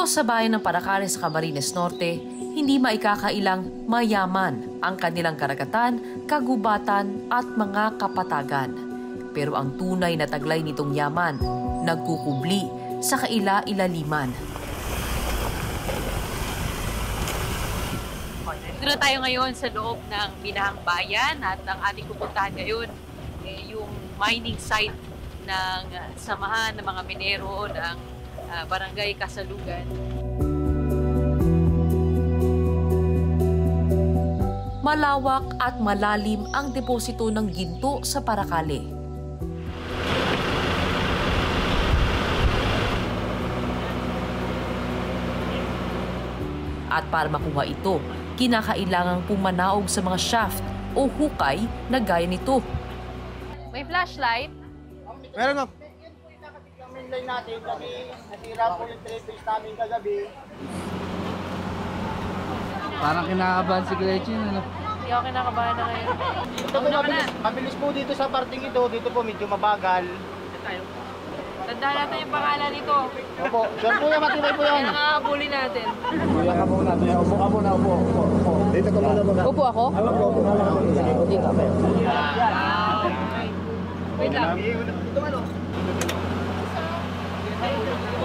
Dito sa bayan ng Paracale sa Camarines Norte, hindi maikakailang mayaman ang kanilang karagatan, kagubatan at mga kapatagan. Pero ang tunay na taglay nitong yaman, nagkukubli sa kaila-ilaliman. Dito na tayo ngayon sa loob ng Binahang Bayan at ang ating pupuntahan ngayon yung mining site ng samahan ng mga minero ng Barangay Kasalugan. Malawak at malalim ang deposito ng ginto sa Paracale. At para makuha ito, kinakailangang pumanaog sa mga shaft o hukay na gaya nito. May flashlight? Meron mo. Yung line natin, kasi nasira po yung three-phase namin kagabi. Parang kinakabahan si Gretchen, ano? Hindi ako kinakabahan na ngayon. Ito po mabilis po dito sa parting ito, dito po medyo mabagal. Tandaan natin yung pangalan nito. Opo, sure po yan, matibay po yan. Kaya nakakabuli natin. Kuya ka muna, upo ka muna, upo. Dito ka muna muna. Upo ako? Upo na lang. Dito. Wait lang.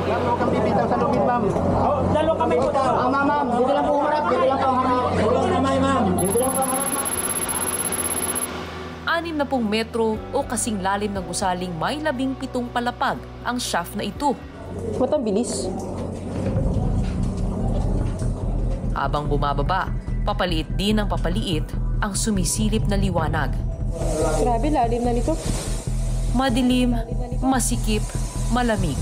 Dalo kami bitaw sa lubid, ma'am. Dalo kami po daw. Ma'am, dito lang po humarap, dito lang po humarap. Dito lang kamay, ma'am. Dito lang po humarap. 60 metro o kasing lalim ng gusaling may 17 palapag ang shaft na ito. Matabilis. Habang bumababa, papaliit din ng papaliit ang sumisilip na liwanag. Grabe, lalim na nito. Madilim, masikip, malamig.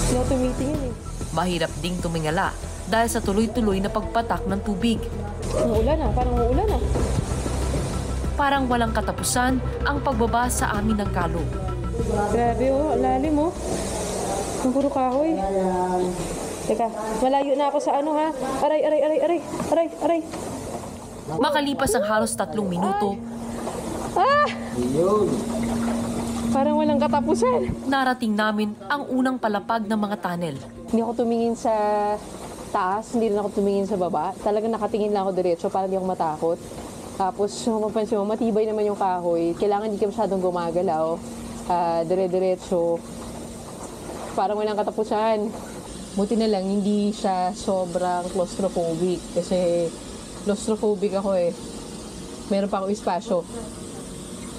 Hindi ako tumitingin eh. Mahirap ding tumingala dahil sa tuloy-tuloy na pagpatak ng tubig. Umuulan na, parang umuulan na. Parang walang katapusan ang pagbaba sa amin ng kalog. Grabe oh, lalim oh. Ang puro kahoy. Teka, malayo na ako sa ano ha. Aray. Makalipas ang halos 3 minuto, Parang walang katapusan. narating namin ang unang palapag ng mga tunnel. Hindi ako tumingin sa taas, hindi rin ako tumingin sa baba. Talagang nakatingin lang ako diretso para hindi ako matakot. Tapos, mapansin mo, matibay naman yung kahoy. Kailangan hindi ka masyadong gumagalaw. Dire-diretso. Parang walang katapusan. Buti na lang, hindi siya sobrang claustrophobic. Kasi claustrophobic ako eh. Meron pa ako espasyo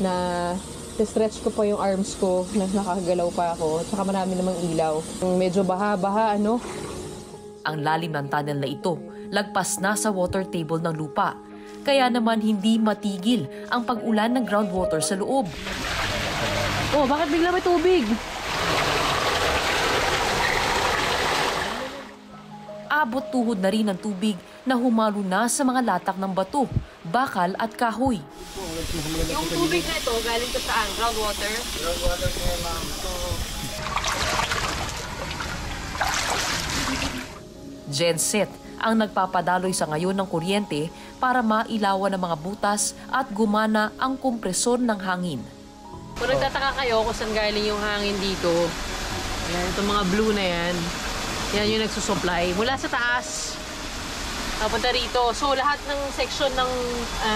na stretch ko pa yung arms ko na nakakagalaw pa ako. Tsaka marami namang ilaw. Medyo baha-baha, ano? Ang lalim ng tunnel na ito, lagpas na sa water table ng lupa. Kaya naman hindi matigil ang pag-ulan ng groundwater sa loob. Oh, bakit bigla may tubig? Abot tuhod na rin ang tubig na humalo na sa mga latak ng bato, bakal at kahoy. Yung tubig na ito, galing to saan? Groundwater? Groundwater po yan, ma'am. Genset ang nagpapadaloy sa ngayon ng kuryente para mailawan ng mga butas at gumana ang kompresor ng hangin. Kung nagtataka kayo kung saan galing yung hangin dito, yan, itong mga blue na yan, yan yung nagsusupply mula sa taas. Papunta rito. So, lahat ng section ng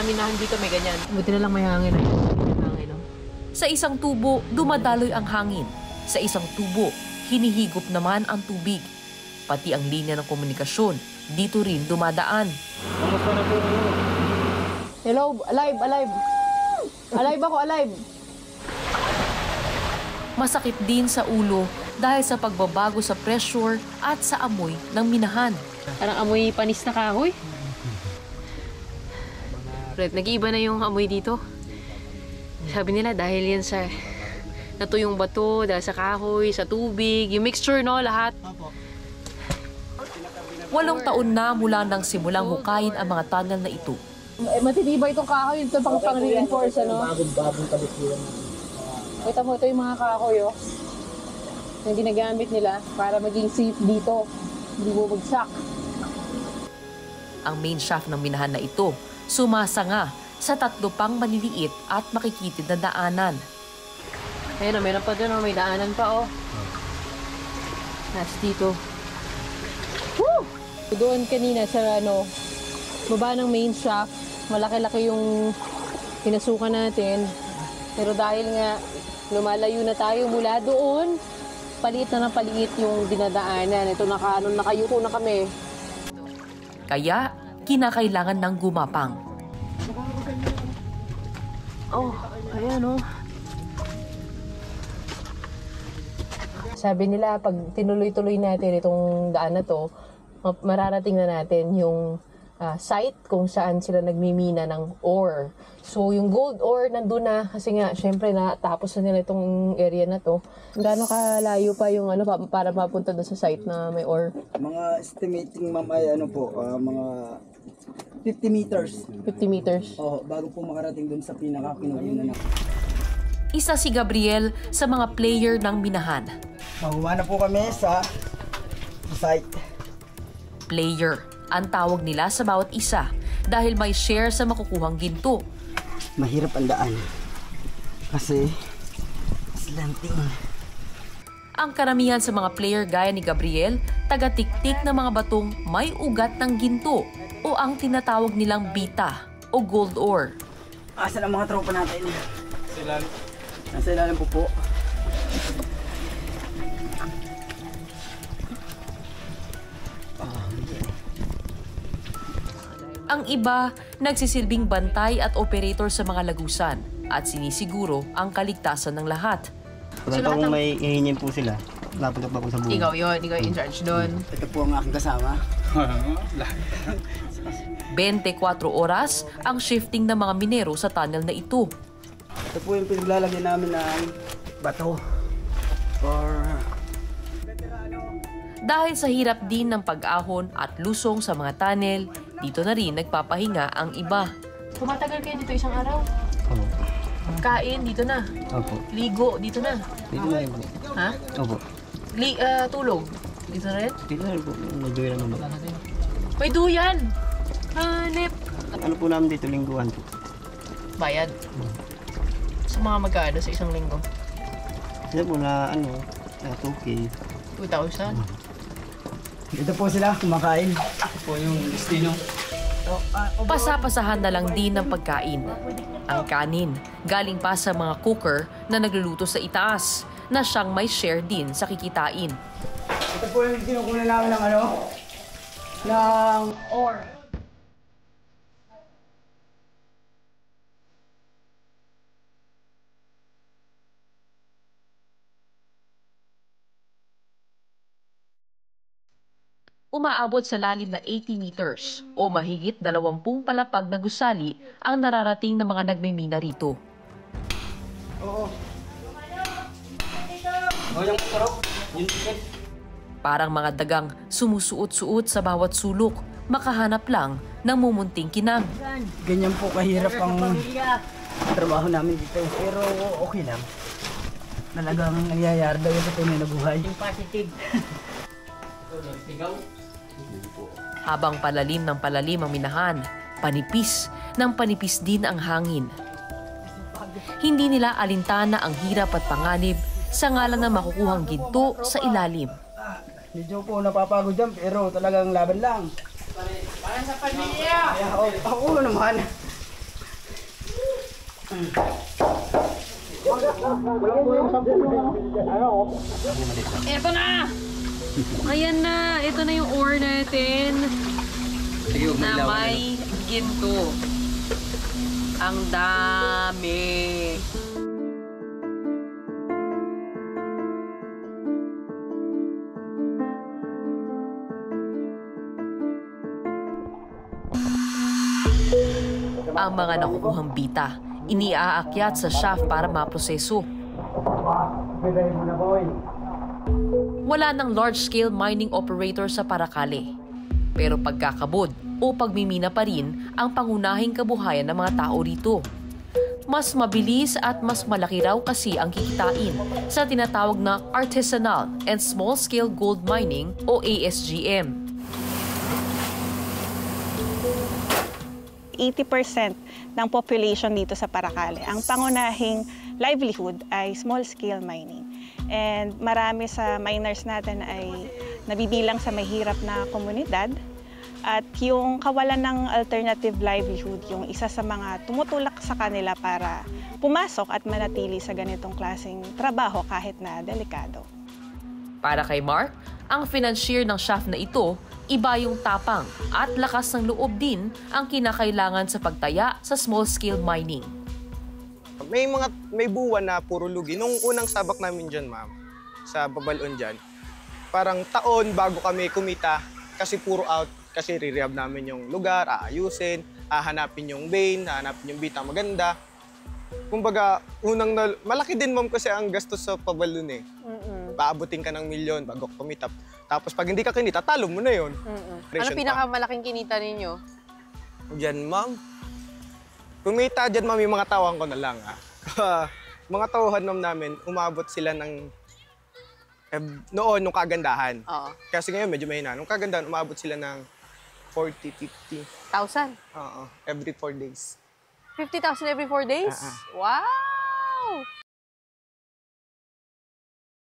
minahan dito may ganyan. Buti na lang may hangin. Hangin, no? Sa isang tubo, dumadaloy ang hangin. Sa isang tubo, hinihigop naman ang tubig. Pati ang linya ng komunikasyon, dito rin dumadaan. Hello, alive. Alive ako, alive. Masakit din sa ulo dahil sa pagbabago sa pressure at sa amoy ng minahan. Parang amoy panis na kahoy. Fred, nag-iiba na yung amoy dito. Sabi nila dahil yan sa natuyong bato, dahil sa kahoy, sa tubig, yung mixture, no, lahat. 8 taon na mula nang simulang hukayin ang mga tunnel na ito. Matitibay itong kahoy, ito pang-reinforce, ano? Kita mo, ito yung mga kahoy, oh. Na ginagamit nila para maging safe dito. Hindi bubagsak. Ang main shaft ng minahan na ito, sumasanga sa 3 pang maliliit at makikitid na daanan. Ayun, meron pa doon, may daanan pa, oh. Dito. Woo! Doon kanina sa baba ng main shaft, malaki-laki yung pinasukan natin. Pero dahil nga lumalayo na tayo mula doon, paliit na ng paliit yung dinadaanan. Ito nakayuko na kami. Kaya kinakailangan ng gumapang. Oh, ayan Sabi nila, pag tinuloy-tuloy natin itong daan na to, mararating na natin yung site kung saan sila nagmimina ng ore. So, yung gold ore nandun na kasi nga, syempre natapos na nila itong area na to. Gaano kalayo pa yung para mapunta doon sa site na may ore? Mga estimating ma'am ay mga 50 meters. 50 meters? Oo, bago po makarating doon sa pinaka-kinukunan na. Isa si Gabriel sa mga player ng minahan. Mahuwa na po kami sa site. Player ang tawag nila sa bawat isa dahil may share sa makukuhang ginto. Mahirap ang daan. Kasi slanting. Ang karamihan sa mga player gaya ni Gabriel, taga-tiktik ng mga batong may ugat ng ginto o ang tinatawag nilang bita o gold ore. Asan ang mga tropa natin? Nasa ilalim po. Ang iba, nagsisilbing bantay at operator sa mga lagusan at sinisiguro ang kaligtasan ng lahat. Pagka kung may hihingin po sila, napunta pa po sa buhay. Ikaw ikaw in charge doon. Ito po ang aking kasama. 24 oras ang shifting ng mga minero sa tunnel na ito. Ito po yung pinaglalagyan namin ng bato. Dahil sa hirap din ng pag-ahon at lusong sa mga tunnel, dito na rin nagpapahinga ang iba. Tumatagal kayo dito isang araw? Opo. Kain, dito na. Opo. Ligo, dito na. Dito na rin po. Ha? Opo. Tulog, dito na rin? Dito na rin po. Nagduyan naman ba? May duyan! Hanip! Ano po namin dito, lingguhan po. Bayad? Sa mga magkano sa isang linggo? Sila po na 2K. 2,000? Ito po sila kumakain. Ito po yung destino. Pasa-pasahan na lang din ng pagkain. Ang kanin, galing pa sa mga cooker na nagluluto sa itaas, na siyang may share din sa kikitain. Ito po yung kinukunan namin ng ore. Umaabot sa lalim na 80 meters o mahigit 20 palapag na gusali ang nararating ng mga nagmimina rito. Parang mga dagang sumusuot-suot sa bawat sulok, makahanap lang ng mumunting kinang. Ganyan po kahirap ang trabaho namin dito. Pero okay lang. Talagang nangyayari daw yung tunay na buhay. Habang palalim ng palalim ang minahan, panipis ng panipis din ang hangin. Hindi nila alintana ang hirap at panganib sa ngalan ng makukuhang ginto sa ilalim. Medyo po napapagod dyan pero talagang laban lang. Para sa pamilya! Ako naman. Eto na! Ayan na! Ito na yung ore natin na may ginto. Ang dami! Ang mga nakukuhang bita, iniaakyat sa shaft para maproseso. Wala ng large-scale mining operator sa Paracale. Pero pagkakabod o pagmimina pa rin ang pangunahing kabuhayan ng mga tao rito. Mas mabilis at mas malaki raw kasi ang kikitain sa tinatawag na Artisanal and Small-Scale Gold Mining o ASGM. 80% ng population dito sa Paracale ang pangunahing livelihood ay small-scale mining. And marami sa miners natin ay nabibilang sa mahirap na komunidad. At yung kawalan ng alternative livelihood, yung isa sa mga tumutulak sa kanila para pumasok at manatili sa ganitong klaseng trabaho kahit na delikado. Para kay Mark, ang financier ng shaft na ito, iba yung tapang at lakas ng loob din ang kinakailangan sa pagtaya sa small-scale mining. May buwan na puro lugi. Nung unang sabak namin dyan, ma'am, sa Babalon dyan, parang taon bago kami kumita kasi puro out. Kasi re-rehab namin yung lugar, aayusin, hahanapin yung vein, hahanapin yung bita maganda. Kumbaga, malaki din ma'am kasi ang gastos sa Babalon eh. Paabutin ka ng milyon bago kumita. Tapos pag hindi ka kinita, talo mo na yun. Ano pinakamalaking kinita ninyo? Diyan, ma'am. Kumita dyan, ma'am, yung mga tawang ko na lang. Mga tauhan, ma'am, namin, umabot sila ng noon, nung kagandahan. Oo. Kasi ngayon, medyo mahina. Nung kagandahan, umabot sila ng 40, 50. 1,000? Oo, every 4 days. 50,000 every 4 days? Wow!